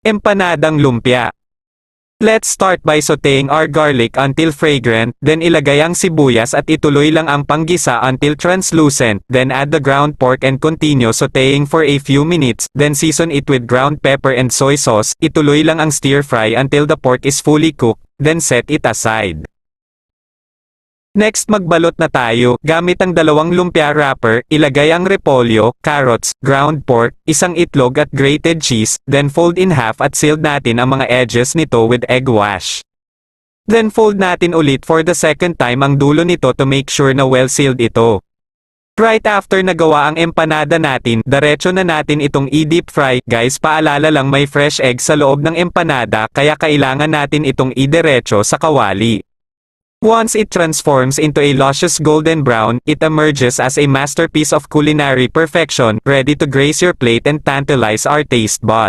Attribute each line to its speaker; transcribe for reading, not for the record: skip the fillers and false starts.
Speaker 1: Empanadang lumpia. Let's start by sautéing our garlic until fragrant, then ilagay ang sibuyas at ituloy lang ang panggisa until translucent, then add the ground pork and continue sautéing for a few minutes, then season it with ground pepper and soy sauce, ituloy lang ang stir fry until the pork is fully cooked, then set it aside. Next magbalot na tayo, gamit ang dalawang lumpia wrapper, ilagay ang repolyo, carrots, ground pork, isang itlog at grated cheese, then fold in half at seal natin ang mga edges nito with egg wash. Then fold natin ulit for the second time ang dulo nito to make sure na well sealed ito. Right after nagawa ang empanada natin, diretso na natin itong i-deep fry. Guys, paalala lang may fresh egg sa loob ng empanada kaya kailangan natin itong i-diretso sa kawali. Once it transforms into a luscious golden brown, it emerges as a masterpiece of culinary perfection, ready to grace your plate and tantalize our taste buds.